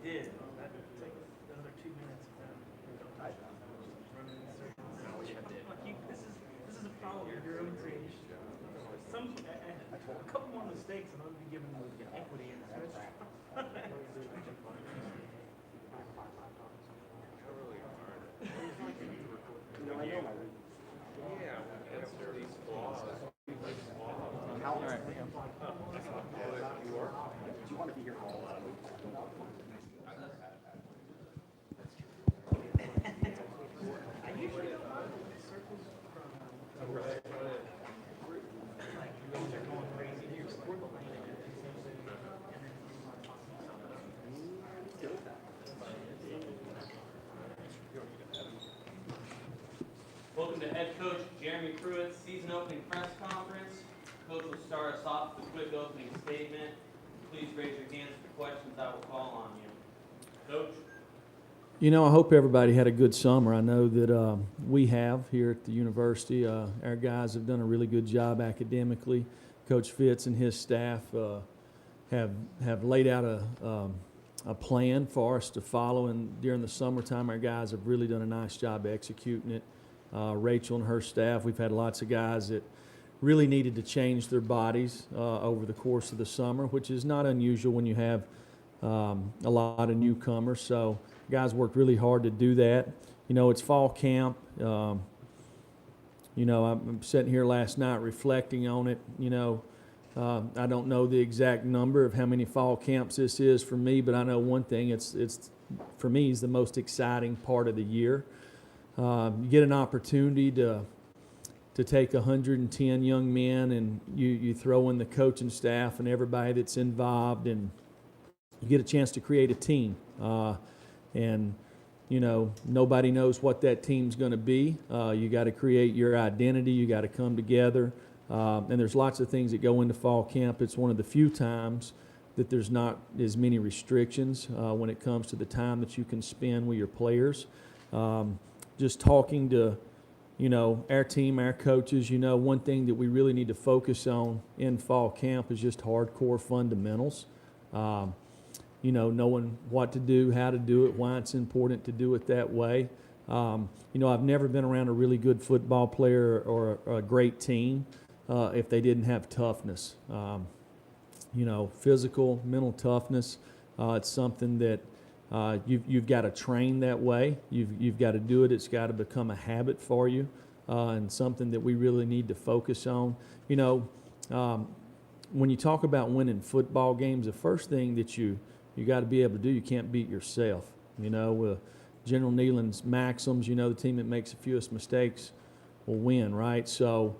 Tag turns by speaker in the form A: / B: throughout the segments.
A: did. That took another 2 minutes for them to go running in circles. This is a problem of your own creation. A couple more mistakes and I'll be given equity in this.
B: Welcome to Head Coach Jeremy Pruitt's season opening press conference. Coach will start us off with a quick opening statement. Please raise your hands for questions I will call on you. Coach?
C: You know, I hope everybody had a good summer. I know that we have here at the university. Our guys have done a really good job academically. Coach Fitz and his staff have laid out a plan for us to follow, and during the summertime, our guys have really done a nice job executing it. Rachel and her staff, we've had lots of guys that really needed to change their bodies over the course of the summer, which is not unusual when you have a lot of newcomers. So guys worked really hard to do that. You know, it's fall camp. You know, I'm sitting here last night reflecting on it. You know, I don't know the exact number of how many fall camps this is for me, but I know one thing, it's for me, is the most exciting part of the year. You get an opportunity to take 110 young men, and you throw in the coaching staff and everybody that's involved, and you get a chance to create a team. And you know, nobody knows what that team's going to be. You got to create your identity. You got to come together. And there's lots of things that go into fall camp. It's one of the few times that there's not as many restrictions when it comes to the time that you can spend with your players. Just talking to, you know, our team, our coaches, you know, one thing that we really need to focus on in fall camp is just hardcore fundamentals. You know, knowing what to do, how to do it, why it's important to do it that way. You know, I've never been around a really good football player or a great team if they didn't have toughness. You know, physical, mental toughness. It's something that you've got to train that way. You've got to do it. It's got to become a habit for you, and something that we really need to focus on. You know, when you talk about winning football games, the first thing that you got to be able to do, you can't beat yourself. You know, General Nealon's maxims, you know, the team that makes the fewest mistakes will win, right? So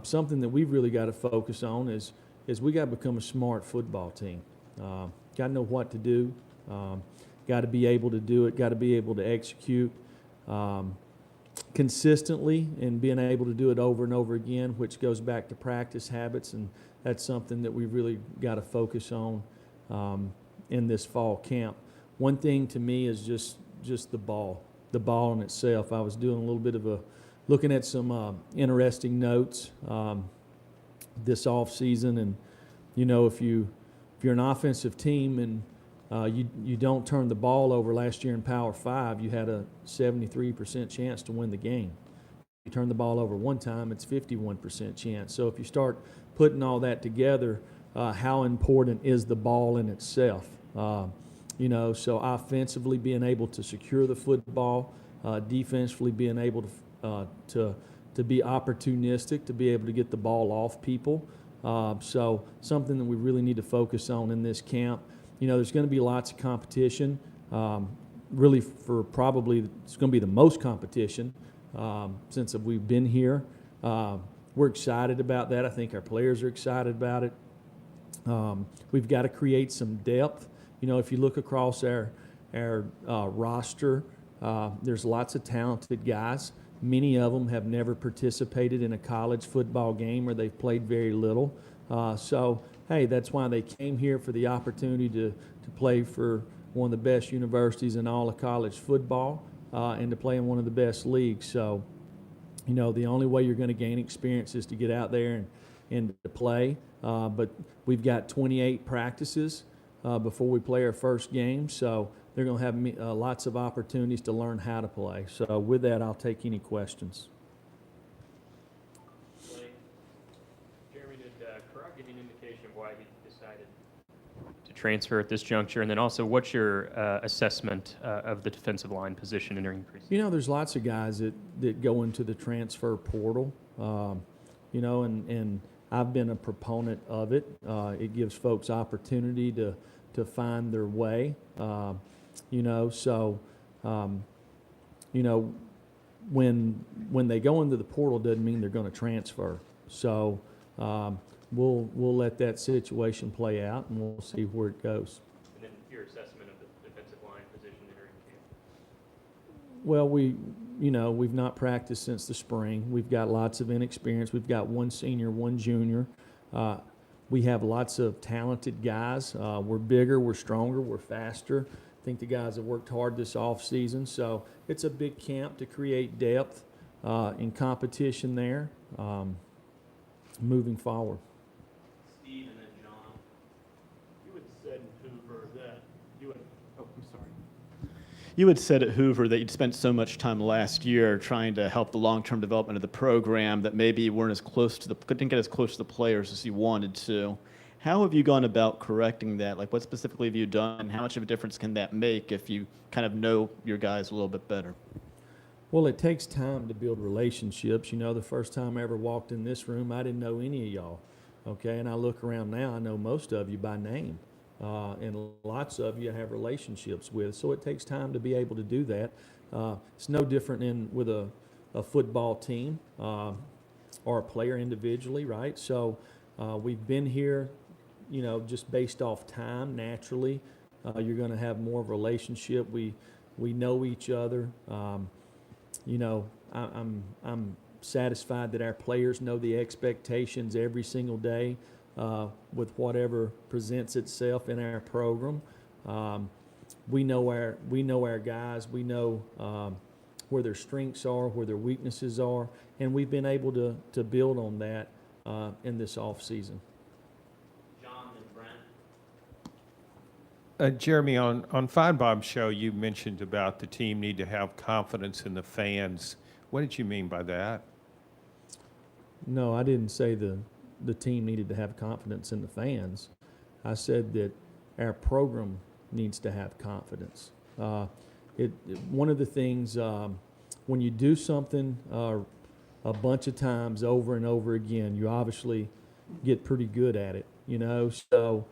C: something that we've really got to focus on is we got to become a smart football team. Got to know what to do. Got to be able to do it. Got to be able to execute consistently, and being able to do it over and over again, which goes back to practice habits, and that's something that we've really got to focus on in this fall camp. One thing to me is just the ball in itself. I was doing a little bit of looking at some interesting notes this off season, and you know, if you're an offensive team and you don't turn the ball over, last year in Power 5, you had a 73% chance to win the game. You turn the ball over one time, it's 51% chance. So if you start putting all that together, how important is the ball in itself? You know, so offensively being able to secure the football, defensively being able to be opportunistic, to be able to get the ball off people. So something that we really need to focus on in this camp. You know, there's going to be lots of competition. Really, probably it's going to be the most competition since we've been here. We're excited about that. I think our players are excited about it. We've got to create some depth. You know, if you look across our roster, there's lots of talented guys. Many of them have never participated in a college football game, or they've played very little. So, hey, that's why they came here, for the opportunity to play for one of the best universities in all of college football, and to play in one of the best leagues. So, you know, the only way you're going to gain experience is to get out there and to play. But we've got 28 practices before we play our first game. So they're going to have lots of opportunities to learn how to play. So with that, I'll take any questions.
D: Jeremy, did Pruitt give you an indication of why he decided to transfer at this juncture? And then also, what's your assessment of the defensive line position entering preseason?
C: You know, there's lots of guys that go into the transfer portal, you know, and I've been a proponent of it. It gives folks opportunity to find their way, you know. So, you know, when they go into the portal doesn't mean they're going to transfer. So we'll let that situation play out, and we'll see where it goes.
D: And then your assessment of the defensive line position entering camp?
C: Well, we've not practiced since the spring. We've got lots of inexperience. We've got one senior, one junior. We have lots of talented guys. We're bigger, we're stronger, we're faster. I think the guys have worked hard this offseason. So it's a big camp to create depth in competition there moving forward.
B: Steve and then John.
E: You had said in Hoover that you had. Oh, I'm sorry.
F: You had said at Hoover that you'd spent so much time last year trying to help the long-term development of the program that maybe you couldn't get as close to the players as you wanted to. How have you gone about correcting that? Like, what specifically have you done, and how much of a difference can that make if you kind of know your guys a little bit better?
C: Well, it takes time to build relationships. You know, the first time I ever walked in this room, I didn't know any of y'all, okay? And I look around now, I know most of you by name. And lots of you have relationships with. So it takes time to be able to do that. It's no different with a football team or a player individually, right? So we've been here, you know, just based off time, naturally. You're going to have more of a relationship. We know each other. You know, I'm satisfied that our players know the expectations every single day. With whatever presents itself in our program. We know our guys. We know where their strengths are, where their weaknesses are, and we've been able to build on that in this off season.
B: John and Brent.
G: Jeremy, on Fine Bob's show, you mentioned about the team need to have confidence in the fans. What did you mean by that?
C: No, I didn't say the team needed to have confidence in the fans. I said that our program needs to have confidence. One of the things, when you do something a bunch of times over and over again, you obviously get pretty good at it, you know. So,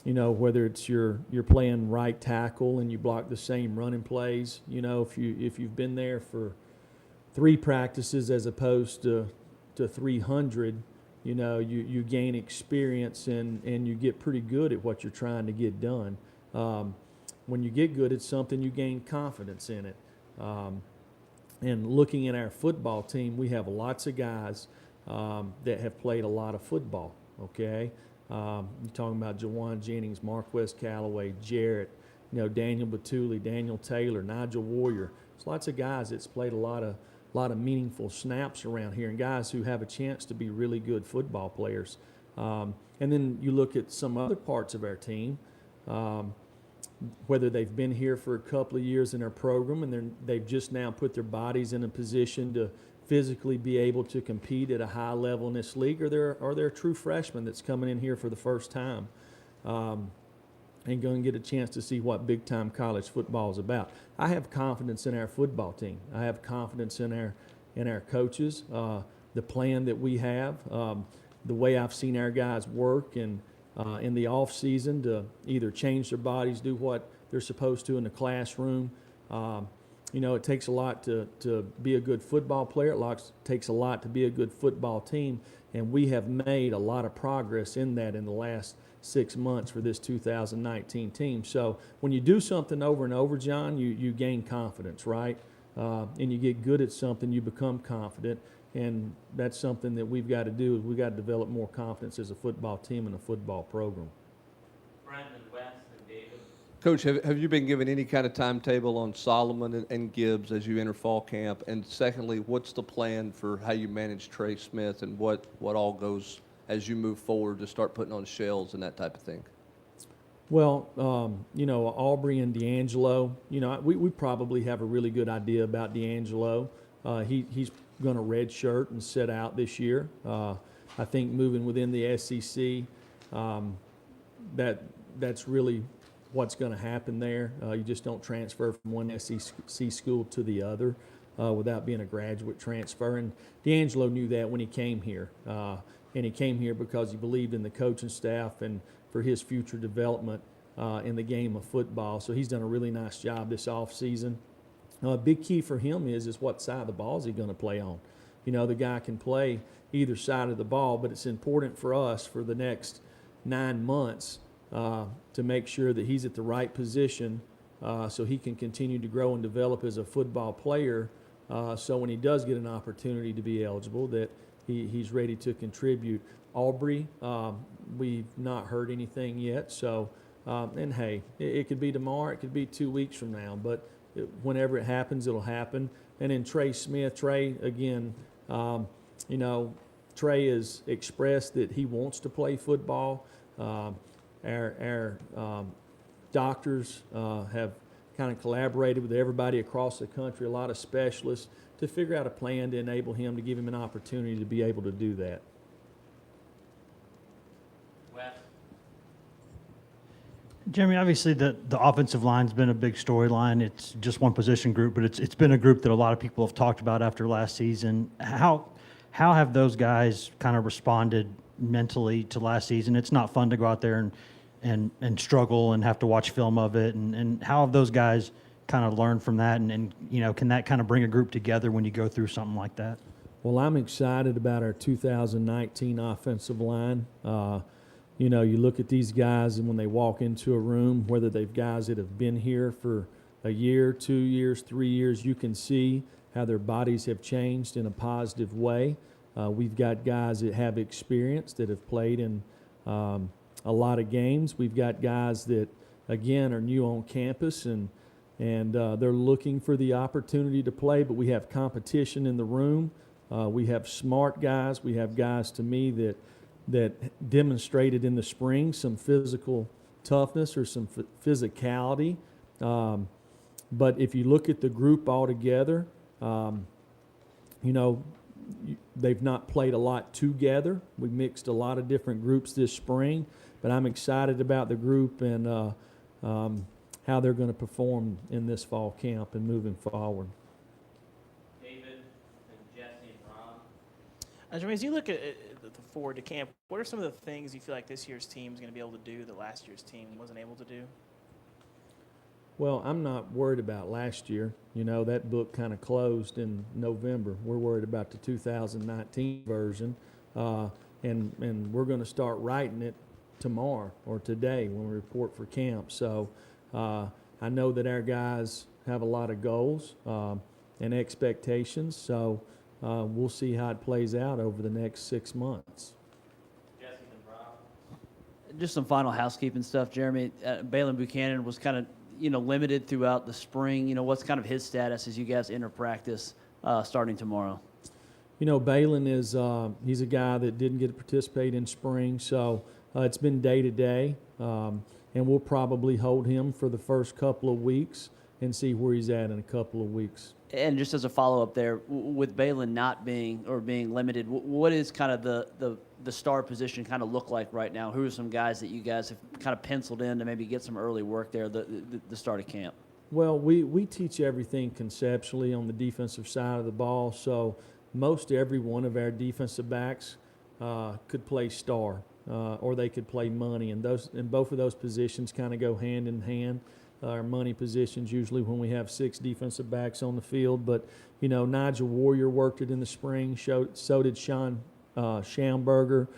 C: you know, whether it's you're playing right tackle and you block the same running plays, you know, if you've been there for 3 practices as opposed to 300, you know, you gain experience and you get pretty good at what you're trying to get done. When you get good at something, you gain confidence in it. And looking at our football team, we have lots of guys that have played a lot of football, okay? You're talking about Jawan Jennings, Marquez Callaway, Jarrett, you know, Daniel Batuli, Daniel Taylor, Nigel Warrior. There's lots of guys that's played a lot of meaningful snaps around here, and guys who have a chance to be really good football players. And then you look at some other parts of our team, whether they've been here for a couple of years in our program and they've just now put their bodies in a position to physically be able to compete at a high level in this league, or they're a true freshman that's coming in here for the first time and going to get a chance to see what big-time college football is about. I have confidence in our football team. I have confidence in our coaches, the plan that we have, the way I've seen our guys work and in the off season to either change their bodies, do what they're supposed to in the classroom. You know, it takes a lot to be a good football player. It takes a lot to be a good football team, and we have made a lot of progress in that in the last 6 months for this 2019 team. So when you do something over and over, John, you gain confidence, right? And you get good at something, you become confident, and that's something that we've got to do. Is we've got to develop more confidence as a football team and a football program.
B: Brent and Wes and David.
H: Coach, have you been given any kind of timetable on Solomon and Gibbs as you enter fall camp? And secondly, what's the plan for how you manage Trey Smith and what all goes as you move forward to start putting on shells and that type of thing?
C: Well, Aubrey and D'Angelo, we probably have a really good idea about D'Angelo. He's going to redshirt and sit out this year. I think moving within the SEC, that's really what's going to happen there. You just don't transfer from one SEC school to the other without being a graduate transfer. And D'Angelo knew that when he came here. And he came here because he believed in the coaching staff and for his future development in the game of football. So he's done a really nice job this offseason. A big key for him is what side of the ball is he going to play on. The guy can play either side of the ball, but it's important for us for the next 9 months to make sure that he's at the right position so he can continue to grow and develop as a football player so when he does get an opportunity to be eligible that he's ready to contribute. Aubrey, we've not heard anything yet, so and hey, it could be tomorrow, it could be 2 weeks from now, but whenever it happens, it'll happen. And then Trey Smith, again, Trey has expressed that he wants to play football. Our doctors have kind of collaborated with everybody across the country, a lot of specialists, to figure out a plan to enable him, to give him an opportunity to be able to do that.
B: Wes?
I: Jeremy, obviously the offensive line's been a big storyline. It's just one position group, but it's been a group that a lot of people have talked about after last season. How have those guys kind of responded mentally to last season? It's not fun to go out there and struggle and have to watch film of it. And how have those guys kind of learned from that? And can that kind of bring a group together when you go through something like that?
C: Well, I'm excited about our 2019 offensive line. You look at these guys, and when they walk into a room, whether they've guys that have been here for a year, 2 years, 3 years, you can see how their bodies have changed in a positive way. We've got guys that have experience, that have played in a lot of games. We've got guys that, again, are new on campus, and they're looking for the opportunity to play, but we have competition in the room. We have smart guys. We have guys, to me, that demonstrated in the spring some physical toughness or some physicality. But if you look at the group altogether, they've not played a lot together. We mixed a lot of different groups this spring, but I'm excited about the group and how they're going to perform in this fall camp and moving forward.
B: David and Jesse and Rob?
A: Jeremy, as you look at the forward to camp, what are some of the things you feel like this year's team is going to be able to do that last year's team wasn't able to do?
C: Well, I'm not worried about last year. That book kind of closed in November. We're worried about the 2019 version, and we're going to start writing it tomorrow or today when we report for camp. So I know that our guys have a lot of goals and expectations, so we'll see how it plays out over the next 6 months.
B: Jesse and Rob?
J: Just some final housekeeping stuff, Jeremy. Balin Buchanan was kind of limited throughout the spring. What's kind of his status as you guys enter practice starting tomorrow?
C: Balin is he's a guy that didn't get to participate in spring, so it's been day to day, and we'll probably hold him for the first couple of weeks and see where he's at in a couple of weeks.
J: And just as a follow-up there, with Balin not being limited, what is kind of the star position kind of look like right now? Who are some guys that you guys have kind of penciled in to maybe get some early work there the start of camp?
C: Well, we teach everything conceptually on the defensive side of the ball, so most every one of our defensive backs could play star or they could play money, and both of those positions kind of go hand in hand. Our money positions usually when we have 6 defensive backs on the field, but Nigel Warrior worked it in the spring. So did Sean Schamberger,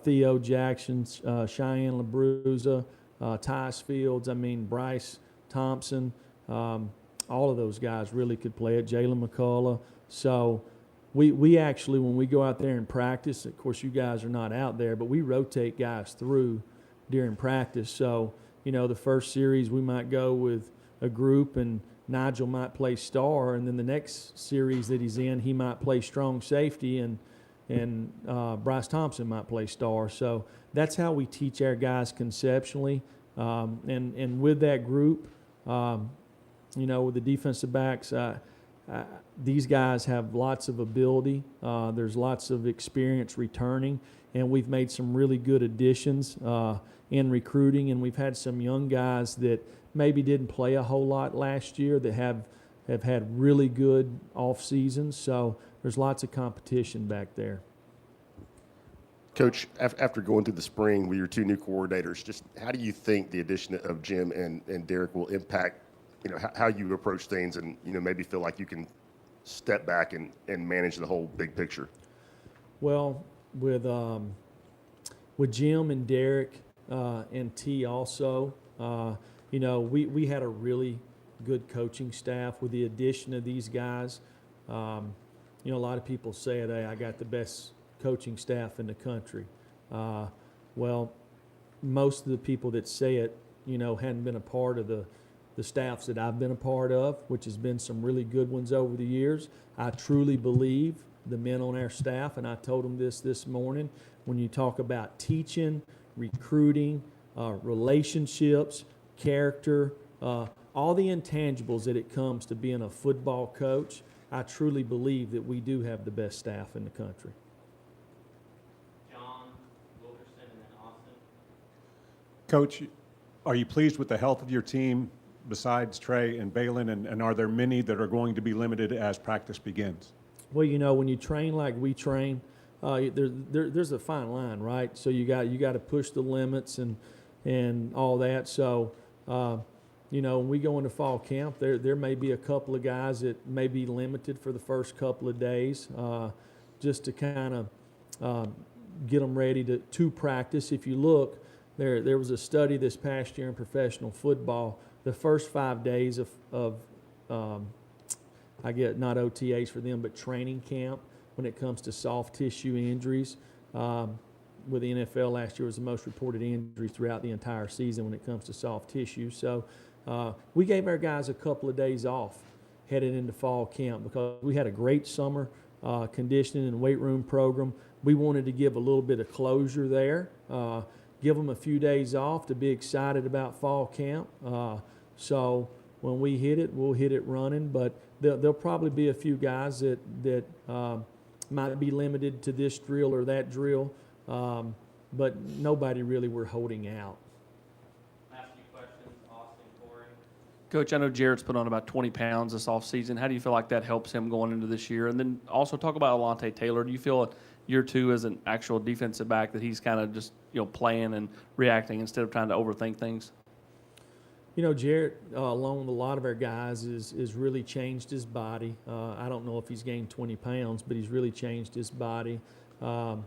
C: Theo Jackson, Cheyenne LaBruza, Tyus Fields. Bryce Thompson. All of those guys really could play it. Jalen McCullough. So we actually, when we go out there and practice, of course you guys are not out there, but we rotate guys through during practice. So the first series we might go with a group and Nigel might play star, and then the next series that he's in, he might play strong safety, and Bryce Thompson might play star. So that's how we teach our guys conceptually. And with that group, with the defensive backs, these guys have lots of ability. There's lots of experience returning, and we've made some really good additions in recruiting, and we've had some young guys that maybe didn't play a whole lot last year that have had really good off seasons. So there's lots of competition back there.
K: Coach, after going through the spring with your two new coordinators, just how do you think the addition of Jim and Derek will impact, how you approach things and, maybe feel like you can step back and manage the whole big picture?
C: Well, with Jim and Derek and T also, we had a really good coaching staff with the addition of these guys. A lot of people say, hey, I got the best coaching staff in the country. Well, most of the people that say it, hadn't been a part of the staffs that I've been a part of, which has been some really good ones over the years. I truly believe the men on our staff, and I told them this morning, when you talk about teaching, recruiting, relationships, character, all the intangibles that it comes to being a football coach, I truly believe that we do have the best staff in the country.
B: John Wilkerson and then Austin.
L: Coach, are you pleased with the health of your team besides Trey and Balin, and are there many that are going to be limited as practice begins?
C: Well, when you train like we train, there's a fine line, right? So you got to push the limits and all that. So when we go into fall camp, there may be a couple of guys that may be limited for the first couple of days, just to kind of get them ready to practice. If you look, there was a study this past year in professional football. The first 5 days of I get not OTAs for them, but training camp when it comes to soft tissue injuries. With the NFL last year was the most reported injuries throughout the entire season when it comes to soft tissue. So we gave our guys a couple of days off headed into fall camp because we had a great summer conditioning and weight room program. We wanted to give a little bit of closure there, give them a few days off to be excited about fall camp. So when we hit it, we'll hit it running, but there'll probably be a few guys that might be limited to this drill or that drill, but nobody really we're holding out.
B: Last few questions, Austin, Corey.
M: Coach, I know Jarrett's put on about 20 pounds this offseason. How do you feel like that helps him going into this year? And then also talk about Alontae Taylor. Do you feel year two as an actual defensive back that he's kind of just playing and reacting instead of trying to overthink things?
C: Jarrett, along with a lot of our guys, is really changed his body. I don't know if he's gained 20 pounds, but he's really changed his body for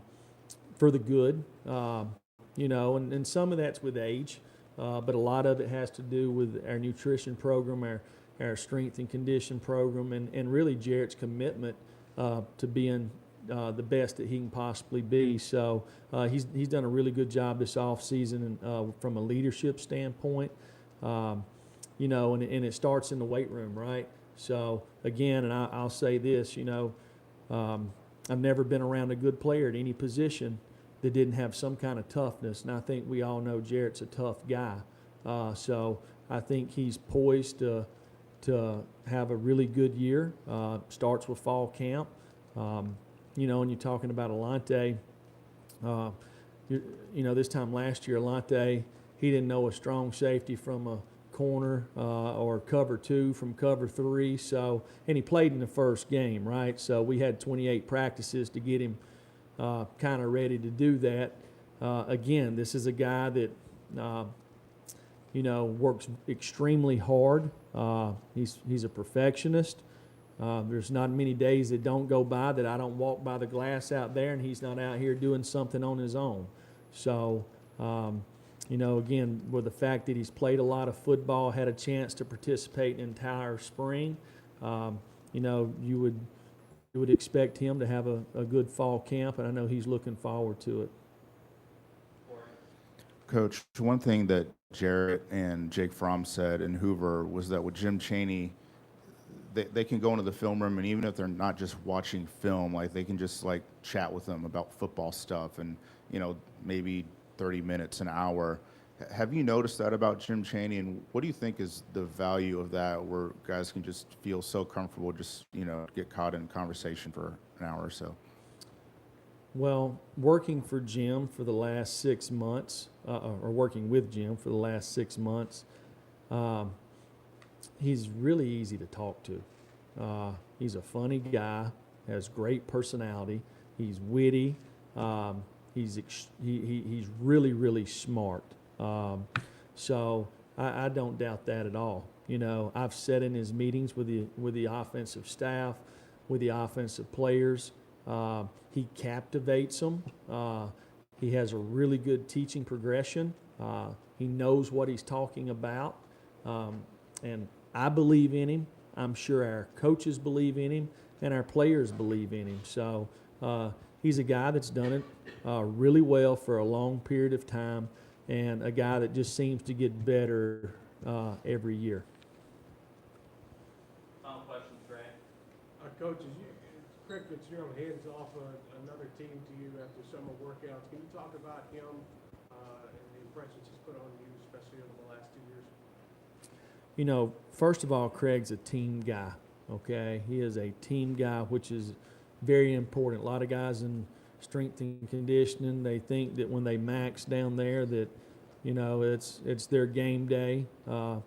C: the good. And some of that's with age, but a lot of it has to do with our nutrition program, our strength and condition program, and really Jarrett's commitment to being the best that he can possibly be. So he's done a really good job this offseason from a leadership standpoint. And it starts in the weight room, right? So again, and I'll say this, I've never been around a good player at any position that didn't have some kind of toughness, and I think we all know Jarrett's a tough guy. So I think he's poised to have a really good year. Starts with fall camp. And you're talking about Alontae. This time last year, Alontae, he didn't know a strong safety from a corner or cover two from cover three. So, and he played in the first game, right? So we had 28 practices to get him kind of ready to do that. Again, this is a guy that, works extremely hard. He's a perfectionist. There's not many days that don't go by that I don't walk by the glass out there and he's not out here doing something on his own. So, again, with the fact that he's played a lot of football, had a chance to participate in entire spring, you would expect him to have a good fall camp, and I know he's looking forward to it.
N: Coach, one thing that Jarrett and Jake Fromm said in Hoover was that with Jim Chaney, they can go into the film room, and even if they're not just watching film, like they can just chat with them about football stuff and maybe 30 minutes, an hour. Have you noticed that about Jim Chaney, and what do you think is the value of that, where guys can just feel so comfortable, just get caught in conversation for an hour or so?
C: Well, working for Jim for the last 6 months, or working with Jim for the last 6 months, he's really easy to talk to. He's a funny guy, has great personality. He's witty. He's really, really smart. So I don't doubt that at all. I've sat in his meetings with the offensive staff, with the offensive players. He captivates them. He has a really good teaching progression. He knows what he's talking about. And I believe in him. I'm sure our coaches believe in him, and our players believe in him. So he's a guy that's done it really well for a long period of time, and a guy that just seems to get better every year.
B: Final question, Trey.
E: Coach, Craig Fitzgerald hands off another team to you after summer workouts. Can you talk about him and the impressions he's put on you, especially over the last 2 years?
C: First of all, Craig's a team guy, okay? He is a team guy, which is very important. A lot of guys in strength and conditioning, they think that when they max down there that, it's their game day, and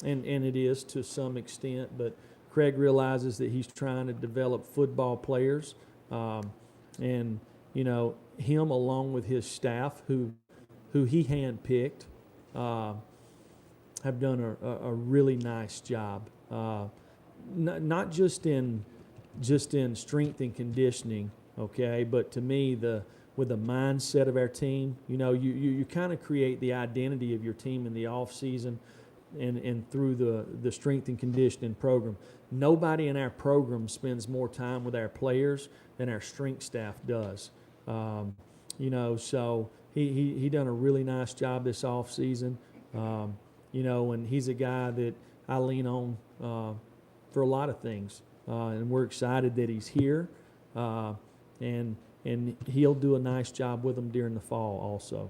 C: it is to some extent, but Craig realizes that he's trying to develop football players, and, him along with his staff who he handpicked, have done a really nice job, not just in strength and conditioning, okay, but to me with the mindset of our team, you kind of create the identity of your team in the off season and through the strength and conditioning program. Nobody in our program spends more time with our players than our strength staff does, so he done a really nice job this off season. And he's a guy that I lean on for a lot of things. And we're excited that he's here. And he'll do a nice job with them during the fall also.